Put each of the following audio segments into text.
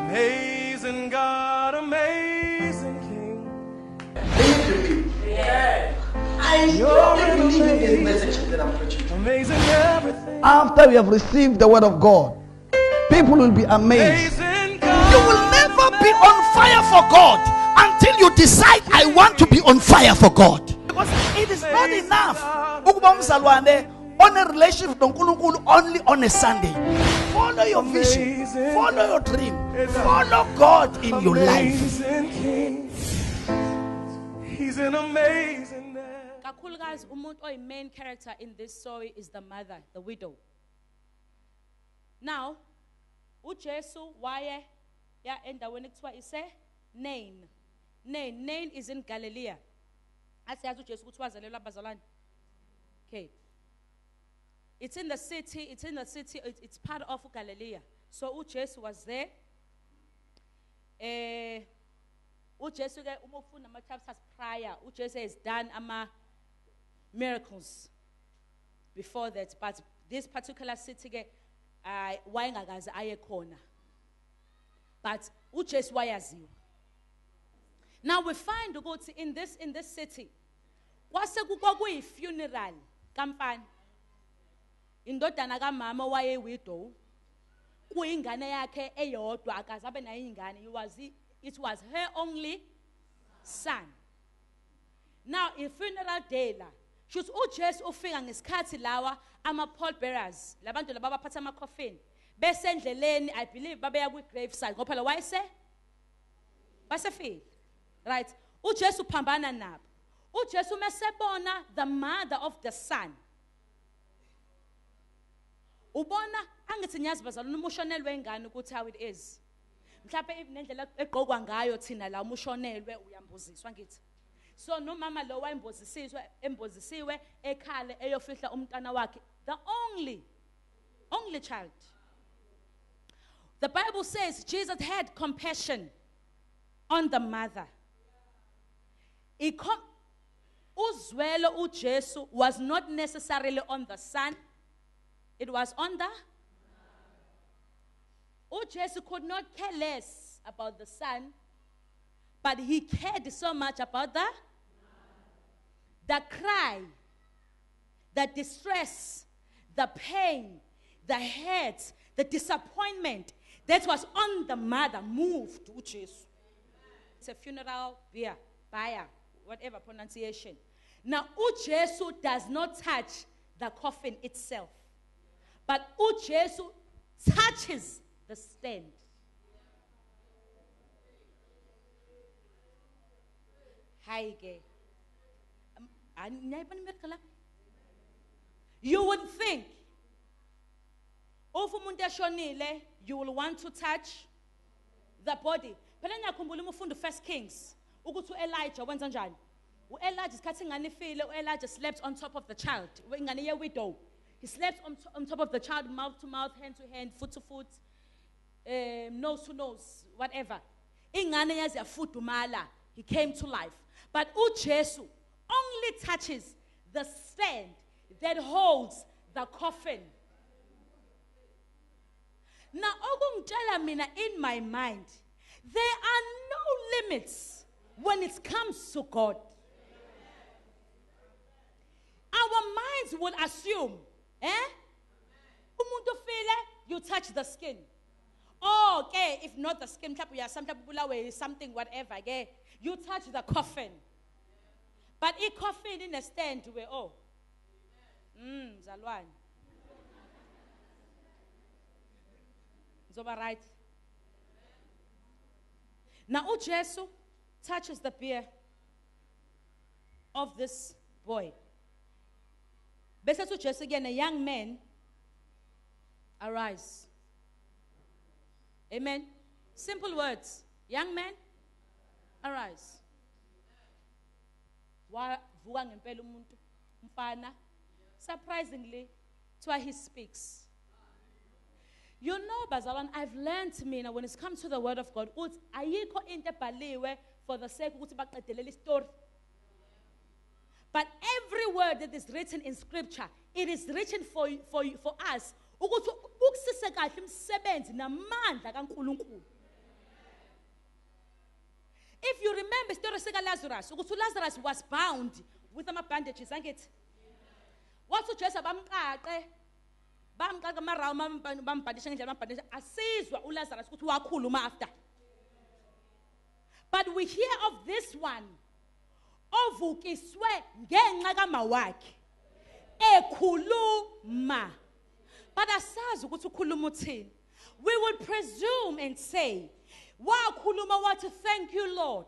Amazing God, amazing King. Yeah. I strongly believe in this message that I'm preaching. Amazing everything. After you have received the word of God, people will be amazed. Amazing God. You will never be on fire for God until you decide, I want to be on fire for God. Because it is not enough ukuba umzalwane on a relationship with uNkulunkulu only on a Sunday. Follow your vision, follow your dream, follow God in your life. Amazing King. He's an amazing man. Kakhulukazi umuntu oyi main character in this story is the mother, the widow. Now, uJesu waye ya endaweni kuthiwa ise Nain. Nain is in Galilee. Asiyazi uJesu ukuthi wazalelwa abazalwane. Okay. It's in the city, it's part of Galilee. So uJesu was there. uJesu ke uma ufunda ama chapters prior, uJesu has done ama miracles before that, but this particular city ke wayengakaze aye khona. But uJesu wayaziwa. Now we find ukuthi in this city kwase kuyi funeral kaMfana. Indodana kaMama waye widow. Kuyingane yakhe eyodwa akaze abe nayo ingane. It was her only son. Now in funeral day la should uJesu ufika ngesikhathi lawa ama pall bearers labantu laba baphatha ama coffin bese endleleni I believe babeya ku grave side ngoba phela wayese basefile. Right, uJesu phambana nabo. uJesu mesebona the mother of the son. Ubona angithi nyazi bazalwane umushonelwe ingane ukuthi how it is. Mhlawumbe nendlela egqokwa ngayo thina la umushonelwe uyambuziswa ngithi. So no mama lo embozisiwe ekhale eyofihla umntana wakhe, the only child. The Bible says Jesus had compassion on the mother. Uzwelo uJesu was not necessarily on the son, it was on the uJesu could not care less about the son, but he cared so much about the cry, the distress, the pain, the hurt, the disappointment that was on the mother moved uJesu. It's a funeral buyer, whatever pronunciation. Now uJesu does not touch the coffin itself, but uJesu touches the stand. You would think of umuntu eshonile, you will want to touch the body. Phela ngiyakhumbula umfundo 1 Kings ukuthi uElijah wenza njani. uElijah isikhathi ingane ifile, uElijah slept on top of the child. Ingane ye widow. He slept on top of the child, mouth to mouth, hand to hand, foot to foot, nose to nose, whatever. Ingane yazi yafudumala. He came to life. But uJesu only touches the stand that holds the coffin. Now, okungitshela mina in my mind, there are no limits when it comes to God. Our minds will assume, umuntu file, you touch the skin. Oh, okay, if not the skin, something, whatever, okay, you touch the coffin. But a coffin in a stand, where Zalwan. Is that right? Now, uJesu touches the beard of this boy. Bese uJesu again, a young man, arise. Amen. Simple words. Young man, arise. Surprisingly, that's why he speaks. You know, Bazalan, I've learned when it comes to the word of God, for the sake of the story. But every word that is written in scripture, it is written for us. ukuthi ukusise kahle imisebenzi namandla kaNkulunkulu. If you remember story sika Lazarus, ukuthi Lazarus was bound with ama bandages, angithi. Wathi uJesu bamqaqe amarawu bambhandisha ngendlela bambhandisha asizwa uLazarus ukuthi wakhuluma after. But we hear of this one ovukiswe ngenxa kamawakhe ekhuluma. But asazi ukuthi ukhuluma uthini. We would presume and say, wakhuluma wathi thank you Lord.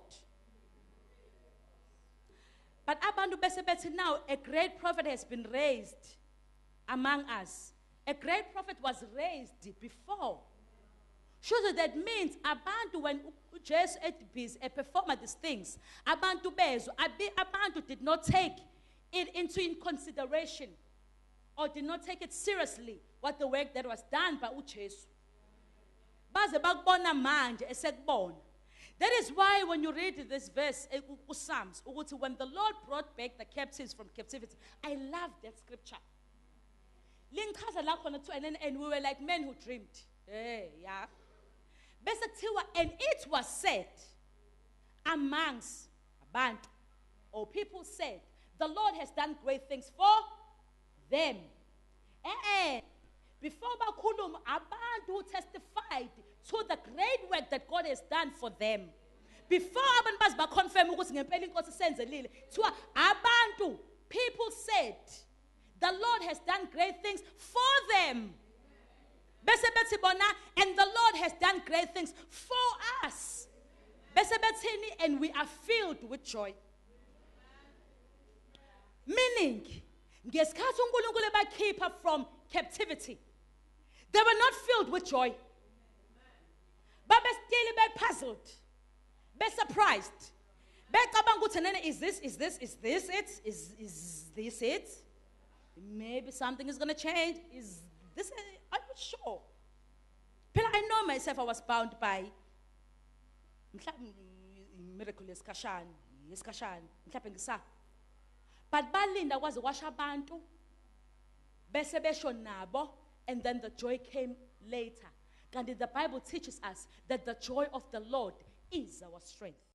But abantu bese bethi now a great prophet has been raised among us. A great prophet was raised before. Surely that means abantu when Jesus performed these things, abantu bezo, abantu did not take it into consideration or did not take it seriously what the work that was done by uJesu. Baze bakubona manje esekubona. That is why when you read this verse, Psalms, when the Lord brought back the captives from captivity, I love that scripture. And we were like men who dreamed. Yeah. And it was said amongst abantu, or people said, the Lord has done great things for them. And before bakhuluma, abantu who testified to the great work that God has done for them. Before abantu baconfirm ukuthi ngempela inkosi senzelile, kuthiwa abantu, people said, the Lord has done great things for them. Bese bethi bona, and the Lord has done great things for us. Bese bethini, and we are filled with joy. Meaning, ngesikhathi uNkulunkulu ebakhipha from captivity, they were not filled with joy. But still be puzzled, be surprised. Is this it? Maybe something is going to change. Is this? Are you sure? But I know myself. I was bound by miracle iskashan. But balinda was washa abantu. Bese besho nabo, and then the joy came later. And the Bible teaches us that the joy of the Lord is our strength.